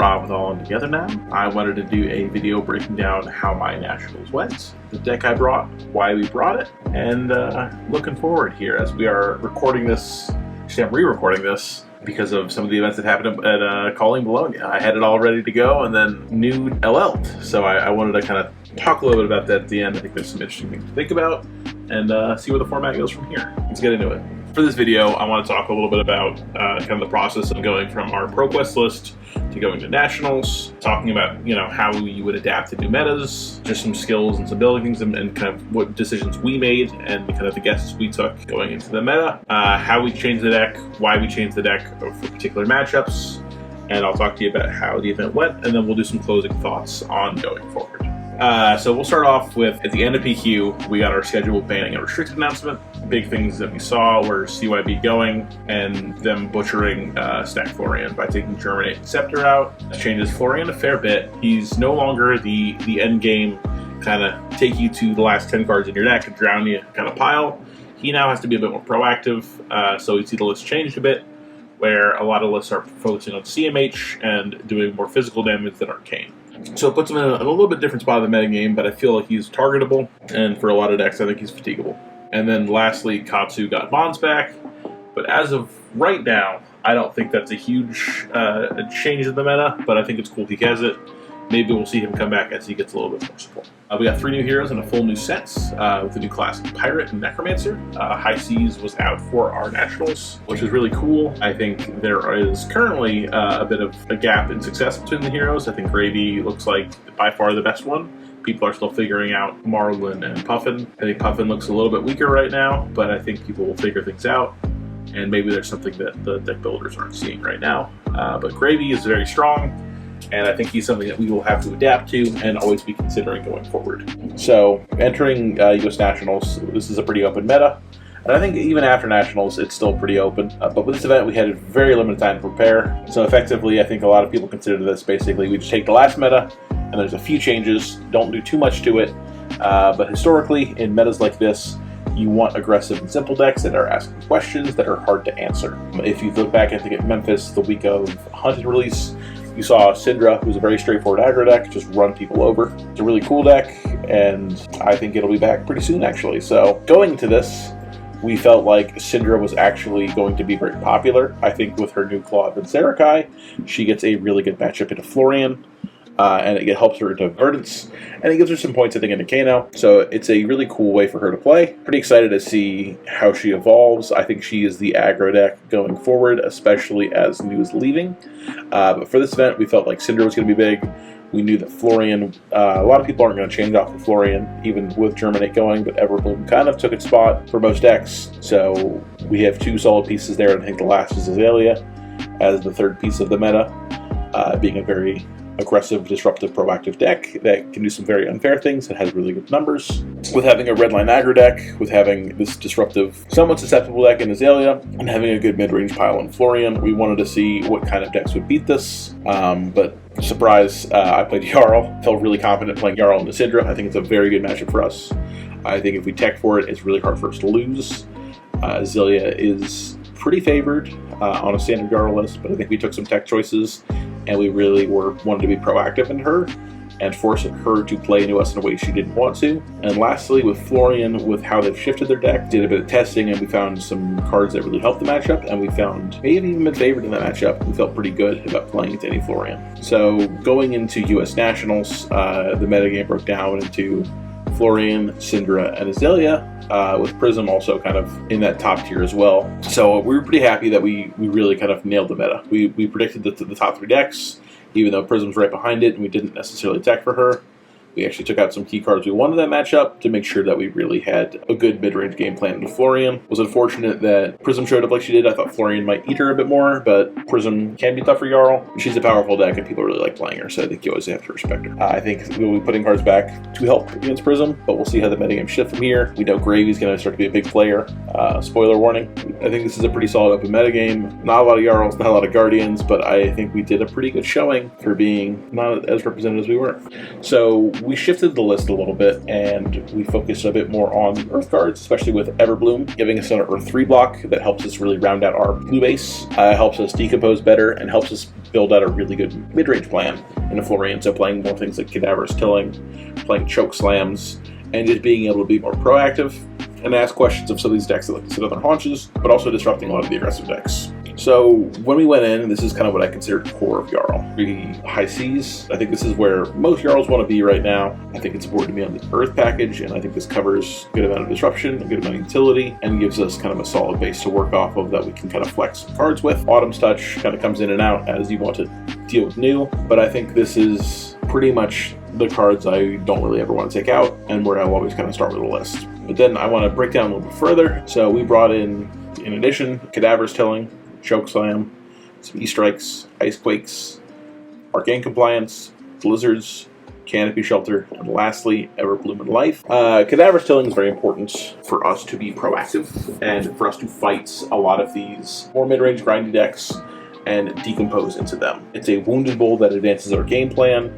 brought it all together now. I wanted to do a video breaking down how my nationals went, the deck I brought, why we brought it, and looking forward here as we are recording this. Actually, I'm re-recording this because of some of the events that happened at Calling Bologna. I had it all ready to go and then new LL'd. So I wanted to kind of talk a little bit about that at the end. I think there's some interesting things to think about and see where the format goes from here. Let's get into it. For this video, I want to talk a little bit about kind of the process of going from our ProQuest list to going to nationals, talking about how you would adapt to new metas, just some skills and some building things, and kind of what decisions we made and kind of the guesses we took going into the meta, how we changed the deck, why we changed the deck for particular matchups, and I'll talk to you about how the event went, and then we'll do some closing thoughts on going forward. So we'll start off with, at the end of PQ, we got our scheduled banning and restricted announcement. Big things that we saw were CYB going and them butchering Stack Florian by taking Germinate and Scepter out. This changes Florian a fair bit. He's no longer the end game kind of take you to the last 10 cards in your deck and drown you kind of pile. He now has to be a bit more proactive, so we see the list changed a bit, where a lot of lists are focusing on CMH and doing more physical damage than Arcane. So it puts him in a little bit different spot of the metagame, but I feel like he's targetable, and for a lot of decks, I think he's fatigable. And then lastly, Katsu got Bonds back, but as of right now, I don't think that's a huge change in the meta, but I think it's cool he has it. Maybe we'll see him come back as he gets a little bit more support. We got 3 new heroes and a full new set with the new class Pirate and Necromancer. High Seas was out for our nationals, which is really cool. I think there is currently a bit of a gap in success between the heroes. I think Gravy looks like by far the best one. People are still figuring out Marlin and Puffin. I think Puffin looks a little bit weaker right now, but I think people will figure things out. And maybe there's something that the deck builders aren't seeing right now. But Gravy is very strong. And I think he's something that we will have to adapt to and always be considering going forward. So, entering US Nationals, this is a pretty open meta. And I think even after Nationals, it's still pretty open. But with this event, we had a very limited time to prepare. So effectively, I think a lot of people consider this basically, we just take the last meta, and there's a few changes, don't do too much to it. But historically, in metas like this, you want aggressive and simple decks that are asking questions that are hard to answer. If you look back, I think at Memphis, the week of Hunted release, you saw Syndra, who's a very straightforward aggro deck, just run people over. It's a really cool deck, and I think it'll be back pretty soon, actually. So going into this, we felt like Syndra was actually going to be very popular. I think with her new Claude and Sarakai, she gets a really good matchup into Florian, and it helps her into Verdance, and it gives her some points, I think, into Kano. So it's a really cool way for her to play. Pretty excited to see how she evolves. I think she is the aggro deck going forward, especially as Nu is leaving. But for this event, we felt like Syndra was going to be big. We knew that Florian, a lot of people aren't going to change off of Florian, even with Germinate going, but Everbloom kind of took its spot for most decks. So we have 2 solid pieces there, and I think the last is Azalea as the third piece of the meta, being a very aggressive, disruptive, proactive deck that can do some very unfair things and has really good numbers. With having a redline aggro deck, with having this disruptive, somewhat susceptible deck in Azalea, and having a good mid-range pile in Florian, we wanted to see what kind of decks would beat this. But surprise, I played Jarl. Felt really confident playing Jarl into Syndra. I think it's a very good matchup for us. I think if we tech for it, it's really hard for us to lose. Azalea is pretty favored on a standard Jarl list, but I think we took some tech choices and we really wanted to be proactive in her and force her to play into us in a way she didn't want to. And lastly, with Florian, with how they've shifted their deck, did a bit of testing, and we found some cards that really helped the matchup, and we found may have even been favored in that matchup. We felt pretty good about playing into any Florian. So going into US Nationals, the metagame broke down into Florian, Syndra, and Azalea, with Prism also kind of in that top tier as well. So we were pretty happy that we really kind of nailed the meta. We predicted the top 3 decks, even though Prism's right behind it and we didn't necessarily tech for her. We actually took out some key cards we wanted in that matchup to make sure that we really had a good mid-range game plan into Florian. It was unfortunate that Prism showed up like she did. I thought Florian might eat her a bit more, but Prism can be tough for Jarl. She's a powerful deck and people really like playing her, so I think you always have to respect her. I think we'll be putting cards back to help against Prism, but we'll see how the metagame shifts from here. We know Gravy's going to start to be a big player. Spoiler warning. I think this is a pretty solid open metagame. Not a lot of Jarls, not a lot of Guardians, but I think we did a pretty good showing for being not as represented as we were. So We shifted the list a little bit, and we focused a bit more on Earth cards, especially with Everbloom, giving us an Earth 3 block that helps us really round out our blue base, helps us decompose better, and helps us build out a really good mid-range plan in a Florian. So playing more things like Cadaverous Tilling, playing Choke Slams, and just being able to be more proactive and ask questions of some of these decks that like to sit on their haunches, but also disrupting a lot of the aggressive decks. So when we went in, this is kind of what I consider the core of Jarl. The high seas, I think this is where most Jarls want to be right now. I think it's important to be on the Earth package, and I think this covers a good amount of disruption, a good amount of utility, and gives us kind of a solid base to work off of that we can kind of flex cards with. Autumn's Touch kind of comes in and out as you want to deal with new, but I think this is pretty much the cards I don't really ever want to take out, and where I'll always kind of start with a list. But then I want to break down a little bit further. So we brought in addition, Cadaverous Tilling, Choke Slam, some E-Strikes, Ice Quakes, Arcane Compliance, Blizzards, Canopy Shelter, and lastly, Everbloom and Life. Cadaverous Tilling is very important for us to be proactive and for us to fight a lot of these more mid-range grindy decks and decompose into them. It's a Wounded Bull that advances our game plan.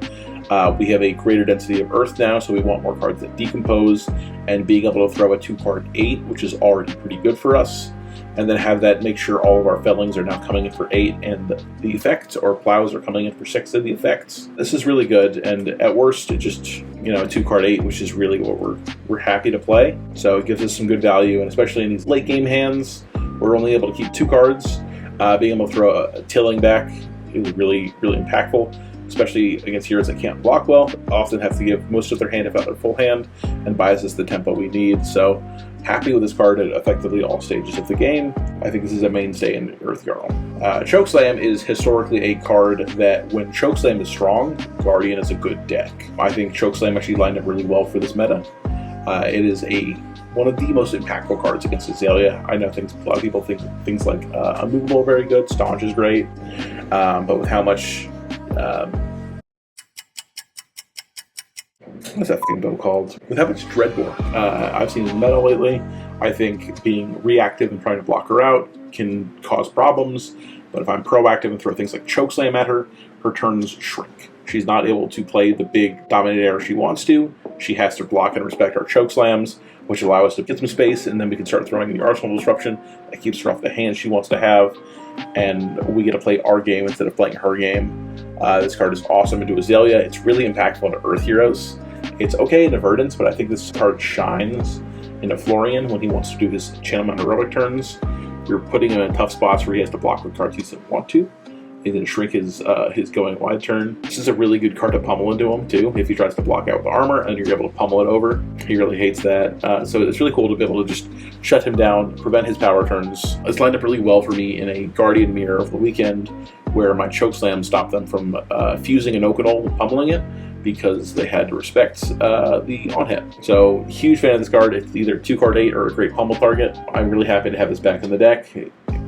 We have a greater density of Earth now, so we want more cards that decompose, and being able to throw a 2-card 8, which is already pretty good for us, and then have that make sure all of our Fellings are now coming in for 8, and the effects, or Plows, are coming in for 6 of the effects. This is really good, and at worst, it just, you know, a 2-card 8, which is really what we're happy to play. So it gives us some good value, and especially in these late game hands, we're only able to keep 2 cards. Being able to throw a Tilling back is really, really impactful, especially against heroes that can't block well, often have to give most of their hand, if not their full hand, and buys us the tempo we need. So happy with this card at effectively all stages of the game. I think this is a mainstay in Earth Jarl. Chokeslam is historically a card that, when Chokeslam is strong, Guardian is a good deck. I think Chokeslam actually lined up really well for this meta. It is one of the most impactful cards against Azalea. I know a lot of people think things like Unmovable are very good, Staunch is great, but with how much what's that thing build called? With how much Dreadbore I've seen in meta lately, I think being reactive and trying to block her out can cause problems, but if I'm proactive and throw things like Chokeslam at her, her turns shrink. She's not able to play the big dominant era she wants to. She has to block and respect our Chokeslams, which allow us to get some space, and then we can start throwing the Arsenal Disruption that keeps her off the hand she wants to have, and we get to play our game instead of playing her game. This card is awesome into Azalea. It's really impactful into Earth heroes. It's okay in Verdance, but I think this card shines into Florian when he wants to do his Channelman heroic turns. You're putting him in tough spots where he has to block with cards he doesn't want to, and then shrink his going wide turn. This is a really good card to pummel into him too, if he tries to block out with armor and you're able to pummel it over. He really hates that. So it's really cool to be able to just shut him down, prevent his power turns. It's lined up really well for me in a Guardian Mirror over the weekend, where my Chokeslam stopped them from fusing an Oakenol and pummeling it, because they had to respect the on-hit. So, huge fan of this card. It's either 2-card 8 or a great pummel target. I'm really happy to have this back in the deck.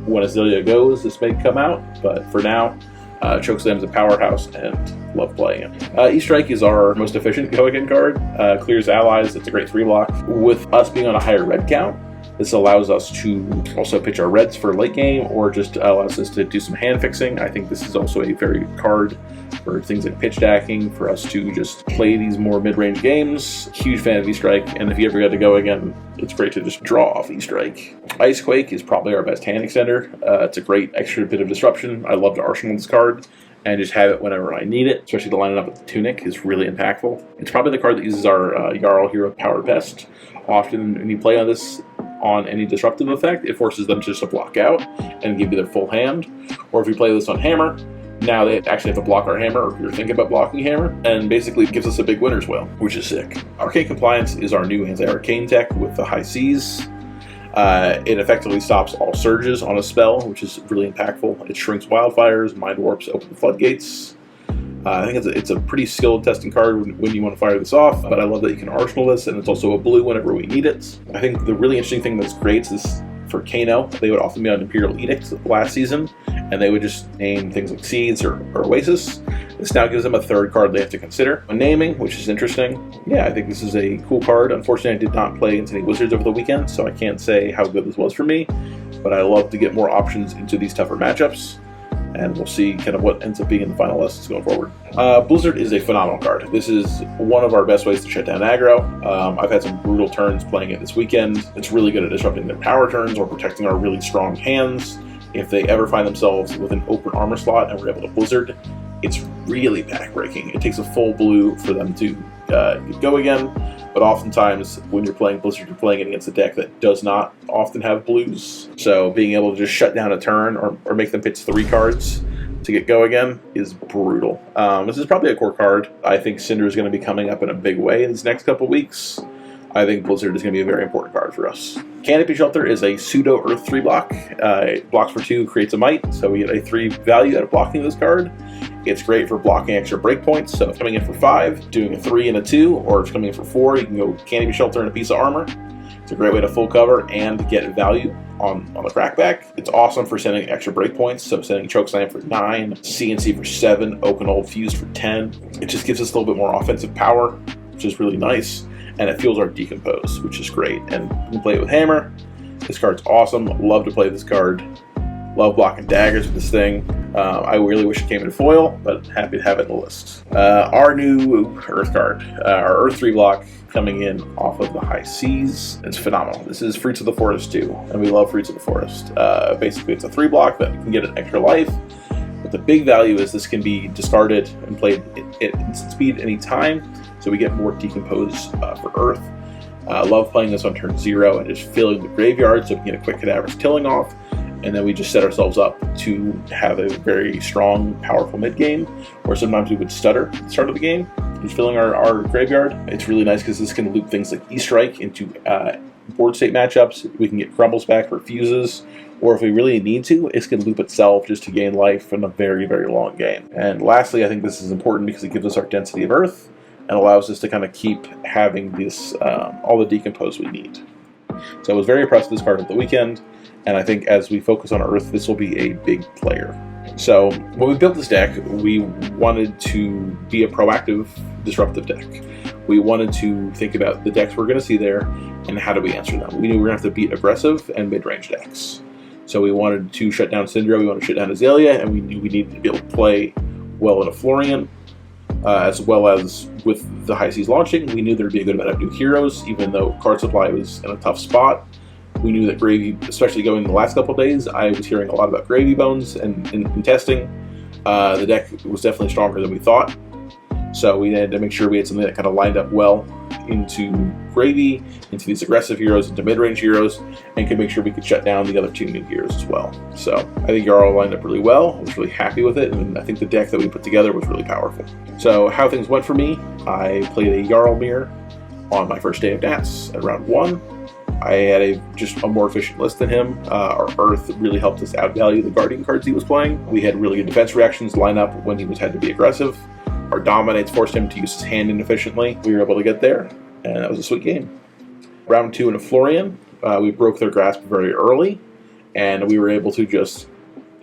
When Azalea goes, this may come out, but for now, Chokeslam's a powerhouse and love playing it. E-Strike is our most efficient go-again card. Clears allies. It's a great 3-block. With us being on a higher red count, this allows us to also pitch our reds for late game, or just allows us to do some hand fixing. I think this is also a very good card for things like pitch stacking, for us to just play these more mid-range games. Huge fan of E-Strike, and if you ever got to go again, it's great to just draw off E-Strike. Ice Quake is probably our best hand extender. It's a great extra bit of disruption. I love to arsenal this card and just have it whenever I need it, especially to line it up with the Tunic is really impactful. It's probably the card that uses our Jarl Hero power best. Often when you play on this on any disruptive effect, it forces them just to block out and give you their full hand. Or if you play this on Hammer, now they actually have to block our Hammer, or if you're thinking about blocking Hammer, and basically it gives us a big winner's whale, which is sick. Arcane Compliance is our new anti-arcane tech with the high seas. It effectively stops all surges on a spell, which is really impactful. It shrinks wildfires, mind warps, open floodgates. I think it's a pretty skill testing card when you want to fire this off, but I love that you can arsenal this, and it's also a blue whenever we need it. I think the really interesting thing that's great is for Kano, they would often be on Imperial Edict last season, and they would just name things like Seeds or Oasis. This now gives them a third card they have to consider when naming, which is interesting. Yeah, I think this is a cool card. Unfortunately, I did not play against any Wizards over the weekend, so I can't say how good this was for me, but I love to get more options into these tougher matchups. and we'll see kind of what ends up being in the final lists going forward. Blizzard is a phenomenal card. This is one of our best ways to shut down aggro. I've had some brutal turns playing it this weekend. It's really good at disrupting their power turns or protecting our really strong hands. If they ever find themselves with an open armor slot and we're able to Blizzard, it's really backbreaking. It takes a full blue for them to go again, but oftentimes when you're playing Blizzard, you're playing it against a deck that does not often have blues. So being able to just shut down a turn or make them pitch 3 cards to get go again is brutal. This is probably a core card. I think Cinder is going to be coming up in a big way in these next couple weeks. I think Blizzard is going to be a very important card for us. Canopy Shelter is a pseudo Earth 3 block. It blocks for 2, creates a might, so we get a 3 value out of blocking this card. It's great for blocking extra breakpoints, so if it's coming in for 5, doing a 3 and a 2, or if it's coming in for 4, you can go Canopy Shelter and a piece of armor. It's a great way to full cover and get value on the crackback. It's awesome for sending extra breakpoints, so sending Chokeslam for 9, CNC for 7, Open Old Fused for 10. It just gives us a little bit more offensive power, which is really nice. And it fuels our Decompose, which is great. And you can play it with Hammer. This card's awesome. Love to play this card. Love blocking daggers with this thing. I really wish it came in foil, but happy to have it in the list. Our new Earth card, our Earth 3 block coming in off of the High Seas. It's phenomenal. This is Fruits of the Forest 2, and we love Fruits of the Forest. Basically, it's a 3 block that can get an extra life. But the big value is this can be discarded and played at instant speed any time. So we get more Decompose for Earth. Love playing this on turn 0 and just filling the graveyard so we can get a quick Cadaver's Tilling off. And then we just set ourselves up to have a very strong, powerful mid-game, or sometimes we would stutter at the start of the game, just filling our graveyard. It's really nice because this can loop things like E-Strike into board state matchups. We can get Crumbles back for fuses, or if we really need to, it can loop itself just to gain life in a very, very long game. And lastly, I think this is important because it gives us our density of Earth and allows us to kind of keep having this all the Decompose we need. So I was very impressed with this card at the weekend, and I think as we focus on Earth, this will be a big player. So when we built this deck, we wanted to be a proactive, disruptive deck. We wanted to think about the decks we're going to see there and how do we answer them. We knew we were going to have to beat aggressive and mid-range decks. So we wanted to shut down Syndra, we wanted to shut down Azalea, and we knew we needed to be able to play well in a Florian. As well as with the High Seas launching, we knew there'd be a good amount of new heroes, even though card supply was in a tough spot. We knew that Gravy, especially going the last couple of days, I was hearing a lot about Gravy Bones and in testing. The deck was definitely stronger than we thought. So we had to make sure we had something that kind of lined up well into Gravy, into these aggressive heroes, into mid-range heroes, and could make sure we could shut down the other 2 new heroes as well. So I think Jarl lined up really well. I was really happy with it, and I think the deck that we put together was really powerful. So how things went for me, I played a Jarlmir on my first day of Nats at round 1. I had just a more efficient list than him. Our Earth really helped us outvalue the Guardian cards he was playing. We had really good defense reactions line up when he had to be aggressive. Our Dominates forced him to use his hand inefficiently. We were able to get there, and that was a sweet game. Round 2 in a Florian, we broke their grasp very early, and we were able to just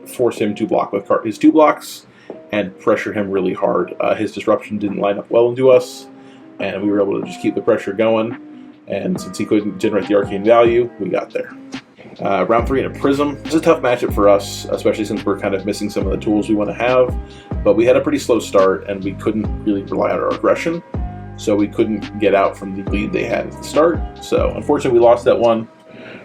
force him to block with his 2 blocks and pressure him really hard. His disruption didn't line up well into us, and we were able to just keep the pressure going. And since he couldn't generate the arcane value, we got there. Round 3 in a Prism. It's a tough matchup for us, especially since we're kind of missing some of the tools we want to have. But we had a pretty slow start, and we couldn't really rely on our aggression. So we couldn't get out from the lead they had at the start. So unfortunately, we lost that one.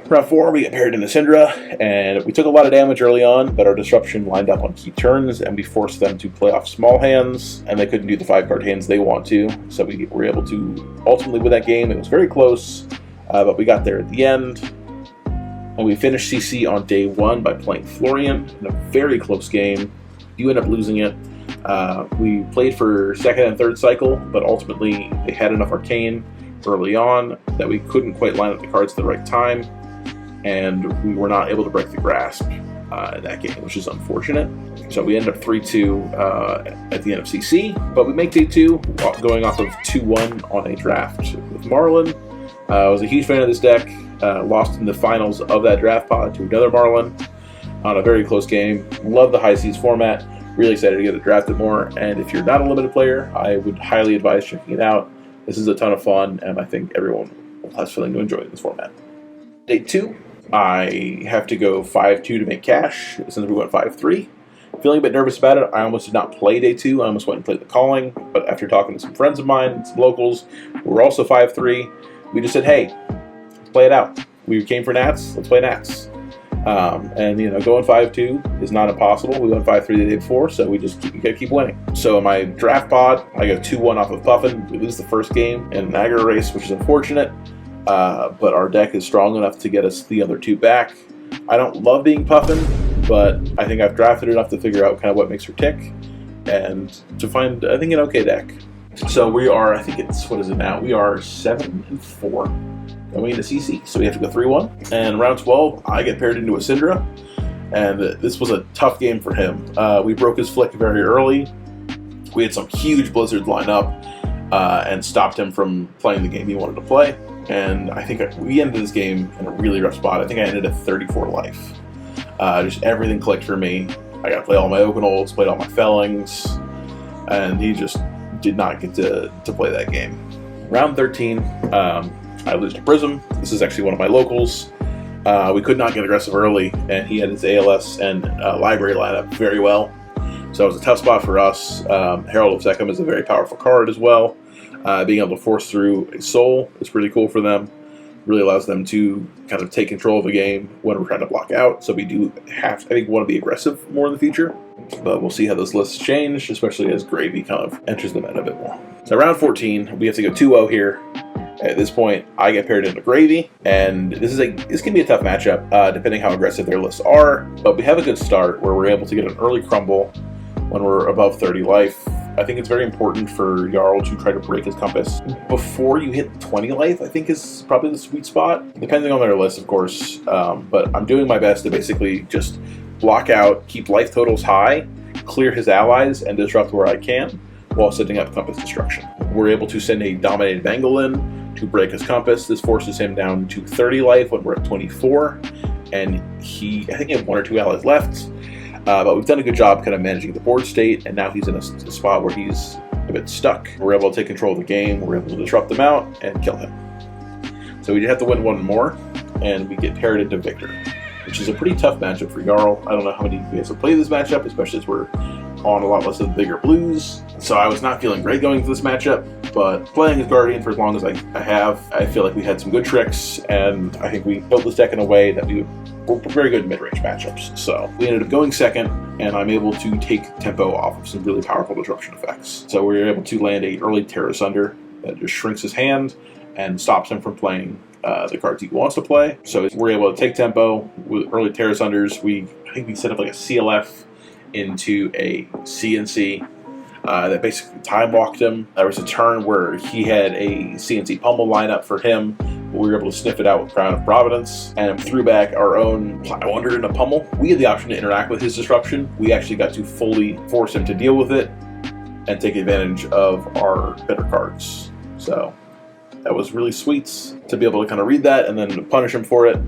Round 4, we got paired into Syndra, and we took a lot of damage early on, but our disruption lined up on key turns, and we forced them to play off small hands, and they couldn't do the 5-card hands they want to. So we were able to ultimately win that game. It was very close, but we got there at the end. And we finished CC on day 1 by playing Florian in a very close game. You end up losing it. We played for 2nd and 3rd cycle, but ultimately they had enough arcane early on that we couldn't quite line up the cards at the right time, and we were not able to break the grasp in that game, which is unfortunate. So we ended up 3-2 at the end of CC, but we make day 2 going off of 2-1 on a draft with Marlin. I was a huge fan of this deck. Lost in the finals of that draft pod to another Marlin on a very close game. Love the High Seas format. Really excited to get it drafted more. And if you're not a limited player, I would highly advise checking it out. This is a ton of fun, and I think everyone will have feeling to enjoy this format. Day 2, I have to go 5-2 to make cash since we went 5-3. feeling a bit nervous about it. I almost did not play day 2. I almost went and played the calling, but after talking to some friends of mine, some locals, who were also 5-3, we just said, hey, let's play it out. We came for Nats, let's play Nats. And going 5-2 is not impossible. We went 5-3 the day before, so we gotta keep winning. So in my draft pod, I got 2-1 off of Puffin. We lose the first game in an aggro race, which is unfortunate. But our deck is strong enough to get us the other 2 back. I don't love being Puffin, but I think I've drafted enough to figure out kind of what makes her tick, and to find, I think, an okay deck. So we are, I think it's, what is it now? We are 7-4 going into CC, so we have to go 3-1. And round 12, I get paired into a Syndra, and this was a tough game for him. We broke his flick very early. We had some huge blizzards line up and stopped him from playing the game he wanted to play. And I think we ended this game in a really rough spot. I think I ended at 34 life. Just everything clicked for me. I got to play all my Oakenolds, played all my Fellings, and he just did not get to play that game. Round 13, I lose to Prism. This is actually one of my locals. We could not get aggressive early, and he had his ALS and library lineup very well. So it was a tough spot for us. Herald of Sechem is a very powerful card as well. Being able to force through a soul is pretty cool for them. Really allows them to kind of take control of the game when we're trying to block out. So we do have, I think, want to be aggressive more in the future. But we'll see how those lists change, especially as Gravy kind of enters the meta a bit more. So round 14, we have to go 2-0 here. At this point, I get paired into Gravy, and this can be a tough matchup, depending how aggressive their lists are. But we have a good start where we're able to get an early crumble when we're above 30 life. I think it's very important for Jarl to try to break his compass before you hit 20 life, I think is probably the sweet spot, depending on their list, of course. But I'm doing my best to basically just block out, keep life totals high, clear his allies, and disrupt where I can, while setting up compass destruction. We're able to send a dominated Bengal in to break his compass. This forces him down to 30 life when we're at 24, and I think he had 1 or 2 allies left. But we've done a good job kind of managing the board state, and now he's in a spot where he's a bit stuck. We're able to take control of the game, we're able to disrupt him out, and kill him. So we have to win 1 more, and we get paired into Victor, which is a pretty tough matchup for Jarl. I don't know how many of you guys have played this matchup, especially as we're on a lot less of the bigger blues. So I was not feeling great going into this matchup, but playing as Guardian for as long as I have, I feel like we had some good tricks, and I think we built this deck in a way that were very good mid-range matchups. So we ended up going second, and I'm able to take tempo off of some really powerful disruption effects. So we were able to land a early Terror Sunder that just shrinks his hand and stops him from playing the cards he wants to play. So we're able to take tempo with early Terror Sunders. I think we set up like a CLF into a CNC that basically time walked him. There was a turn where he had a CNC pummel lineup for him. We were able to sniff it out with Crown of Providence and threw back our own Ply Wonder in a pummel. We had the option to interact with his disruption. We actually got to fully force him to deal with it and take advantage of our better cards. So that was really sweet to be able to kind of read that and then punish him for it.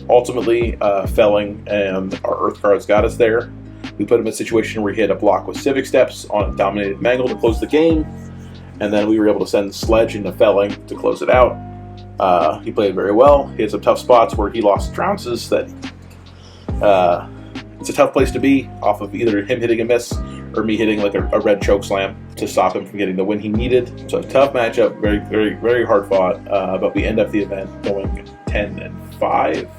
Ultimately, Felling and our Earth cards got us there. We put him in a situation where he had a block with Civic Steps on a dominated Mangle to close the game, and then we were able to send Sledge into Felling to close it out. He played very well. He had some tough spots where he lost trounces that it's a tough place to be off of either him hitting a miss or me hitting like a red choke slam to stop him from getting the win he needed. So a tough matchup, very, very, very hard fought, but we end up the event going 10-5.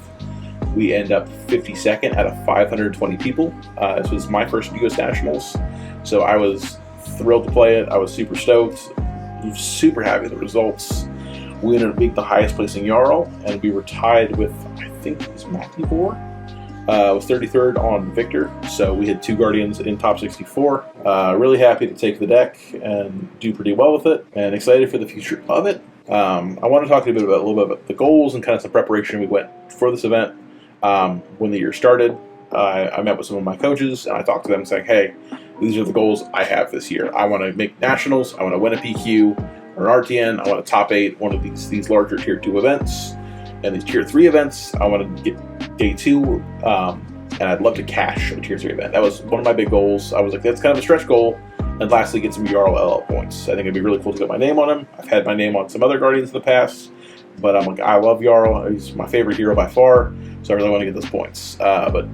We end up 52nd out of 520 people. This was my first US Nationals, so I was thrilled to play it. I was super stoked, super happy with the results. We ended up being the highest placing Jarl, and we were tied with, I think it was Matthew Moore. Was 33rd on Victor, so we had 2 Guardians in top 64. Really happy to take the deck and do pretty well with it, and excited for the future of it. I want to talk to you a little bit about the goals and kind of some preparation we went for this event. When the year started, I met with some of my coaches, and I talked to them saying, hey, these are the goals I have this year. I want to make nationals, I want to win a PQ or an RTN, I want to top 8 one of these larger tier 2 events, and these tier 3 events, I want to get day 2, and I'd love to cash a tier 3 event. That was one of my big goals. I was like, that's kind of a stretch goal. And lastly, get some Jarl LL points. I think it'd be really cool to get my name on him. I've had my name on some other Guardians in the past, but I'm like, I love Jarl. He's my favorite hero by far, so I really want to get those points. But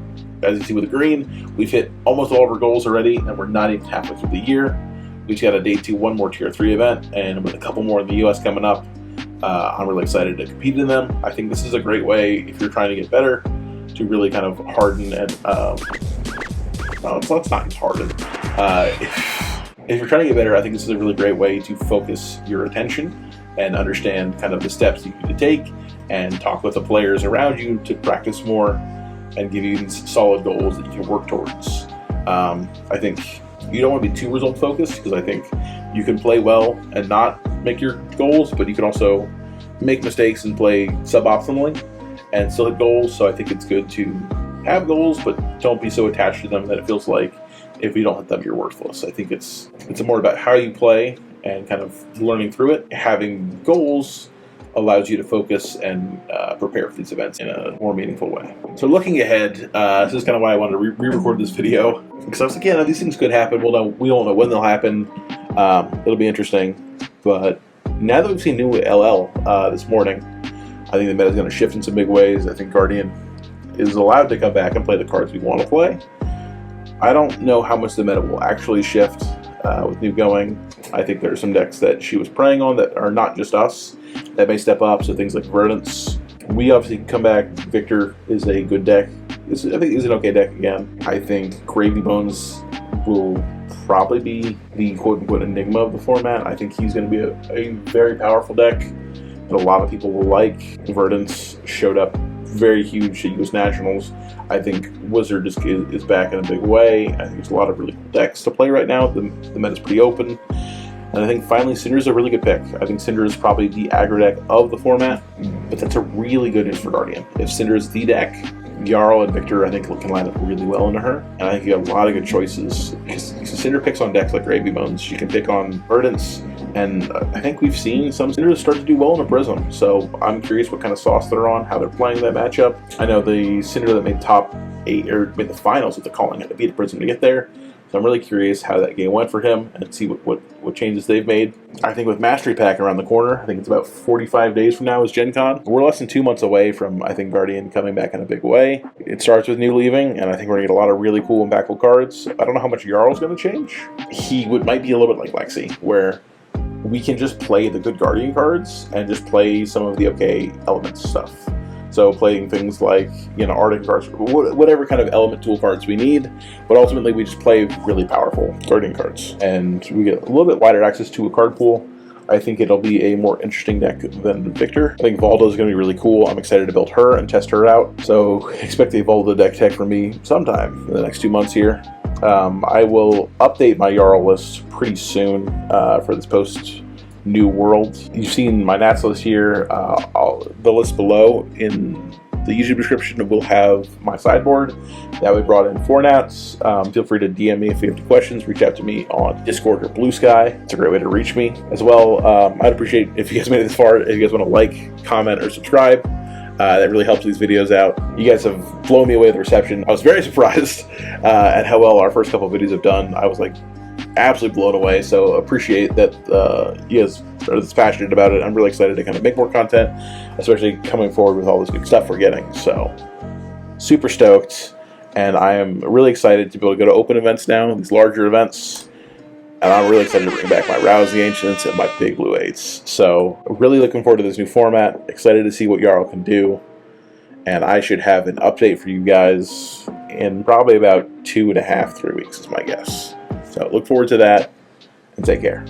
as you see with the green, we've hit almost all of our goals already, and we're not even halfway through the year. We just got a day 2, one more tier 3 event, and with a couple more in the US coming up, I'm really excited to compete in them. I think this is a great way, if you're trying to get better, to really kind of harden and, let's not harden. If you're trying to get better, I think this is a really great way to focus your attention and understand kind of the steps you need to take and talk with the players around you to practice more and give you these solid goals that you can work towards. I think you don't want to be too result focused, because I think you can play well and not make your goals, but you can also make mistakes and play suboptimally and still hit goals. So I think it's good to have goals, but don't be so attached to them that it feels like if you don't hit them, you're worthless. I think it's more about how you play and kind of learning through it. Having goals allows you to focus and prepare for these events in a more meaningful way. So looking ahead, this is kind of why I wanted to re-record this video, because I was like, yeah, these things could happen. We don't know when they'll happen. It'll be interesting. But now that we've seen new LL this morning, I think the meta is going to shift in some big ways. I think Guardian is allowed to come back and play the cards we want to play. I don't know how much the meta will actually shift with new going. I think there are some decks that she was preying on that are not just us that may step up, so things like Verdance. We obviously can come back. Victor is a good deck. I think is an okay deck again. I think Gravy Bones will probably be the quote-unquote enigma of the format. I think he's going to be a very powerful deck that a lot of people will like. Verdance showed up very huge at US Nationals. I think Wizard is back in a big way. I think there's a lot of really cool decks to play right now. The meta's pretty open. And I think finally Cinder's a really good pick. I think Cinder is probably the aggro deck of the format, but that's a really good news for Guardian. If Cinder is the deck, Jarl and Victor I think can line up really well into her. And I think you have a lot of good choices, because Cinder picks on decks like Gravy Bones. She can pick on Verdance, and I think we've seen some Cinders start to do well in a Prism. So I'm curious what kind of sauce they're on, how they're playing that matchup. I know the Cinder that made top 8 or made the finals with the calling had to beat a Prism to get there. So I'm really curious how that game went for him and see what changes they've made. I think with Mastery Pack around the corner, I think it's about 45 days from now is Gen Con. We're less than 2 months away from, I think, Guardian coming back in a big way. It starts with new leaving, and I think we're going to get a lot of really cool impactful cards. I don't know how much Jarl's going to change. He might be a little bit like LAKEY, where we can just play the good Guardian cards and just play some of the okay elements stuff. So playing things like, Arctic cards, whatever kind of element tool cards we need, but ultimately we just play really powerful Guardian cards. And we get a little bit wider access to a card pool. I think it'll be a more interesting deck than Victor. I think Valda is going to be really cool. I'm excited to build her and test her out. So expect a Valda deck tech from me sometime in the next 2 months here. I will update my Jarl list pretty soon for this post New World. You've seen my Nats list here. The list below in the YouTube description will have my sideboard that we brought in 4 Nats. Feel free to DM me if you have any questions. Reach out to me on Discord or Blue Sky. It's a great way to reach me as well. I'd appreciate if you guys made it this far. If you guys want to like, comment, or subscribe, that really helps these videos out. You guys have blown me away with the reception. I was very surprised at how well our first couple of videos have done. I was like absolutely blown away, so appreciate that you guys are this passionate about it. I'm really excited to kind of make more content, especially coming forward with all this good stuff we're getting. So super stoked, and I am really excited to be able to go to open events now, these larger events, and I'm really excited to bring back my Rouse the Ancients and my Big Blue 8s. So really looking forward to this new format, excited to see what Jarl can do, and I should have an update for you guys in probably about 2.5 to 3 weeks is my guess. So look forward to that, and take care.